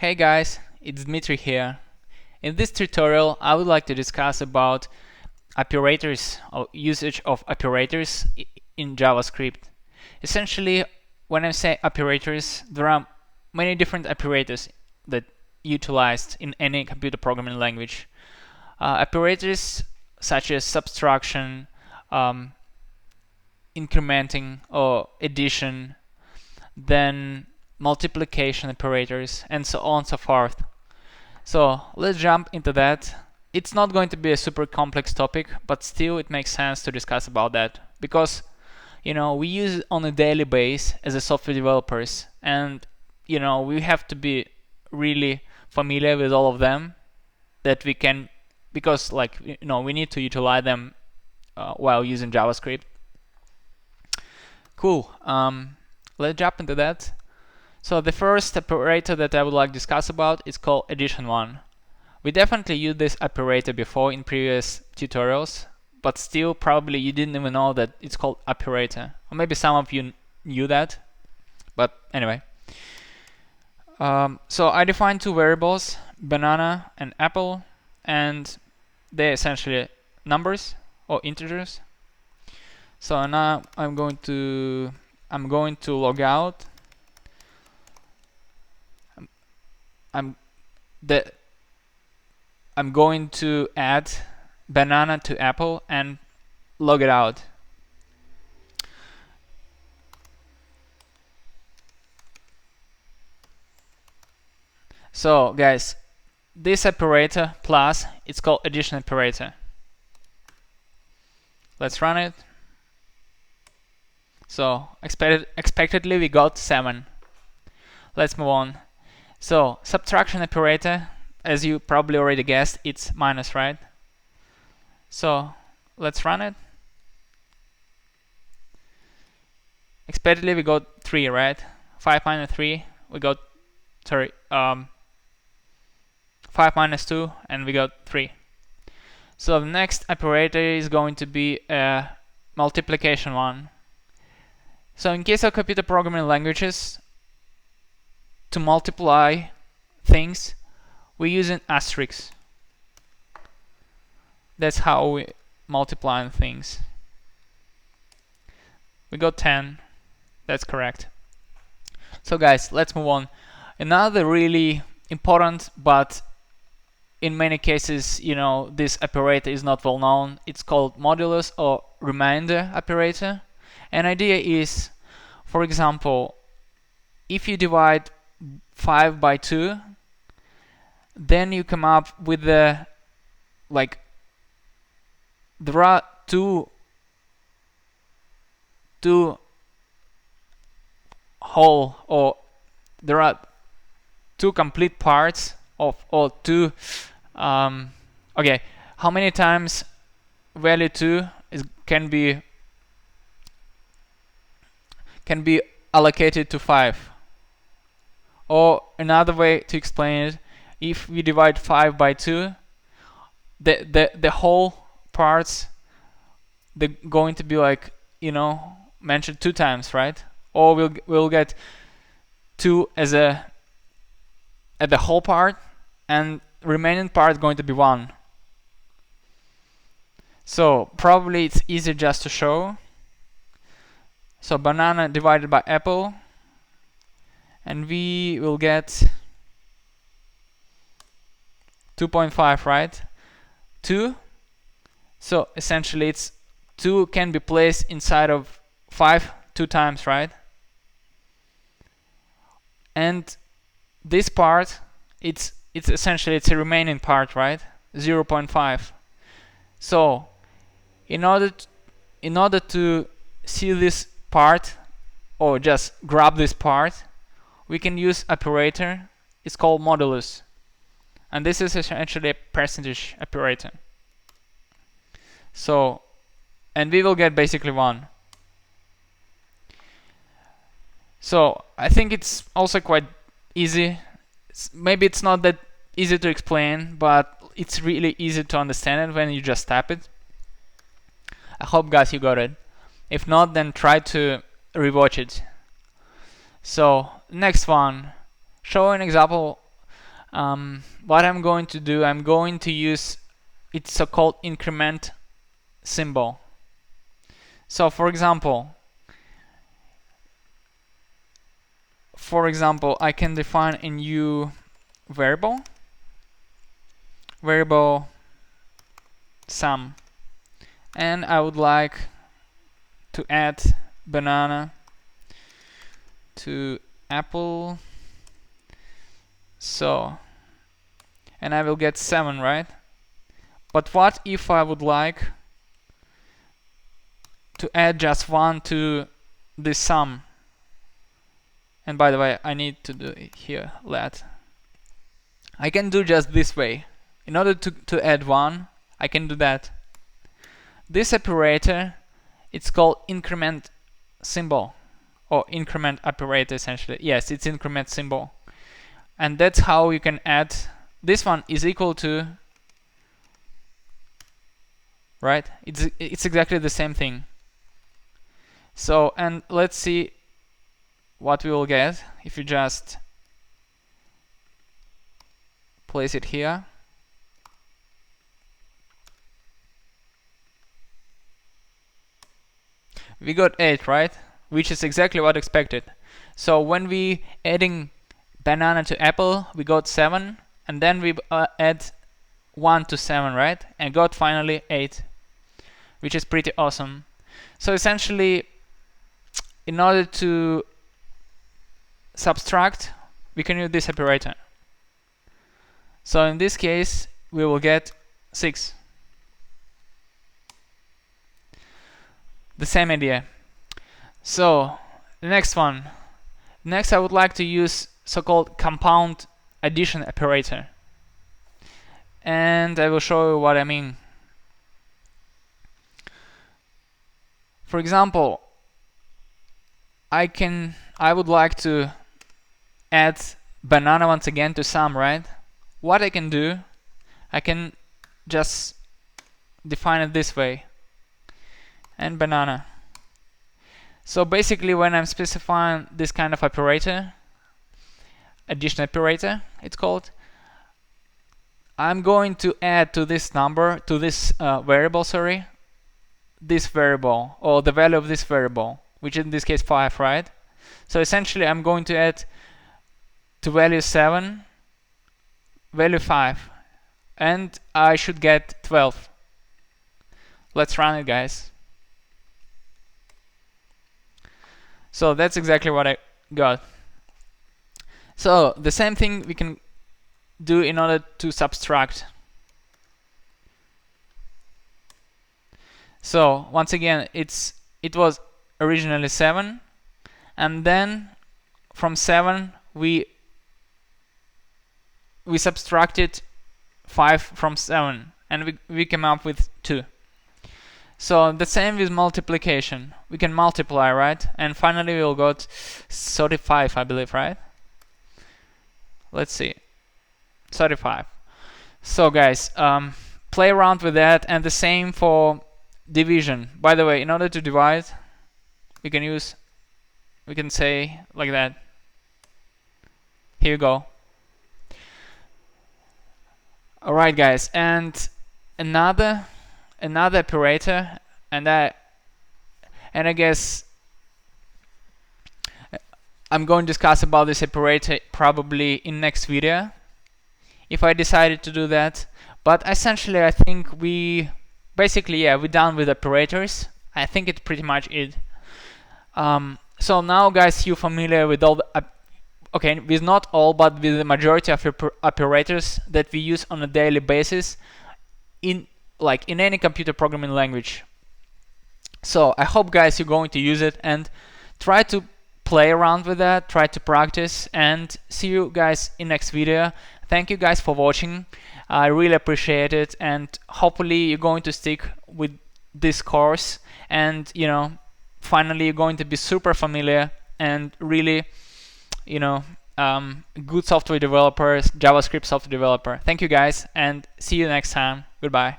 Hey guys, it's Dmitry here. In this tutorial I would like to discuss about operators or usage of operators in JavaScript. Essentially, when I say operators, there are many different operators that utilized in any computer programming language. Operators such as subtraction, incrementing or addition, then multiplication operators, and so on and so forth. So let's jump into that. It's not going to be a super complex topic, but still it makes sense to discuss about that because we use it on a daily basis as a software developers, and we have to be really familiar with all of them that we can, because we need to utilize them while using JavaScript. Cool. Let's jump into that. So the first operator that I would like to discuss about is called addition one. We definitely used this operator before in previous tutorials, but still probably you didn't even know that it's called operator. Or maybe some of you knew that, but anyway. So I defined two variables, banana and apple, and they're essentially numbers or integers. So now I'm going to log out. I'm going to add banana to apple and log it out. So guys, this operator plus, it's called addition operator. Let's run it. So expectedly we got 7. Let's move on. So subtraction operator, as you probably already guessed, it's minus, right? So let's run it. Expectedly we got 3, right? 5 minus 3, we got 5 minus 2, and we got 3. So the next operator is going to be a multiplication one. So in case of computer programming languages, to multiply things, we're using asterisks. That's how we multiply things. We got 10. That's correct. So guys, let's move on. Another really important, but in many cases, this operator is not well known. It's called modulus or remainder operator. An idea is, for example, if you divide 5 by 2, then you come up with there are two whole, or there are two complete parts of, or two okay, how many times value 2 can be allocated to 5? Or another way to explain it, if we divide 5 by 2, the whole parts, they're going to be mentioned 2 times, right? Or we'll get 2 as at the whole part, and remaining part is going to be 1. So probably it's easier just to show. So banana divided by apple, and we will get 2.5, right? 2. So essentially it's 2 can be placed inside of 5 2 times, right? And this part, it's essentially it's a remaining part, right? 0.5. So in order to see this part, or just grab this part, we can use operator. It's called modulus, and this is essentially a percentage operator. So, and we will get basically 1. So I think it's also quite easy. Maybe it's not that easy to explain, but it's really easy to understand it when you just tap it. I hope guys you got it. If not, then try to rewatch it. So next one, show an example what I'm going to do, I'm going to use its so-called increment symbol. So for example, I can define a new variable sum, and I would like to add banana to apple, so, and I will get 7, right? But what if I would like to add just 1 to this sum? And by the way, I need to do it here, let. I can do just this way. In order to add 1, I can do that. This operator, it's called increment symbol, or increment operator essentially. Yes, it's increment symbol. And that's how you can add, this one is equal to, right? It's exactly the same thing. So, and let's see what we will get if you just place it here. We got 8, right? Which is exactly what expected. So when we adding banana to apple, we got 7, and then we add 1 to 7, right? And got finally 8, which is pretty awesome. So essentially, in order to subtract, we can use this operator. So in this case, we will get 6. The same idea. So the next one. Next, I would like to use so-called compound addition operator, and I will show you what I mean. For example, I would like to add banana once again to sum, right? What I can do, I can just define it this way, and banana. So basically, when I'm specifying this kind of operator, addition operator it's called, I'm going to add to this number, to this variable, sorry, this variable, or the value of this variable, which in this case 5, right? So essentially I'm going to add to value 7 value 5, and I should get 12. Let's run it, guys. So that's exactly what I got. So the same thing we can do in order to subtract. So once again, it was originally 7, and then from 7 we subtracted 5 from 7, and we came up with 2. So the same with multiplication. We can multiply, right? And finally we'll got 35, I believe, right? Let's see, 35. So guys, play around with that, and the same for division. By the way, in order to divide, we can say like that. Here you go. Alright guys, and another operator, and I guess I'm going to discuss about this operator probably in next video, if I decided to do that. But essentially, I think we're done with operators. I think it's pretty much it. So now, guys, you're familiar with all the with not all, but with the majority of operators that we use on a daily basis in any computer programming language. So I hope, guys, you're going to use it and try to play around with that, try to practice, and see you guys in next video. Thank you guys for watching. I really appreciate it, and hopefully you're going to stick with this course, and finally you're going to be super familiar and really good software developers, JavaScript software developer. Thank you guys, and see you next time. Goodbye.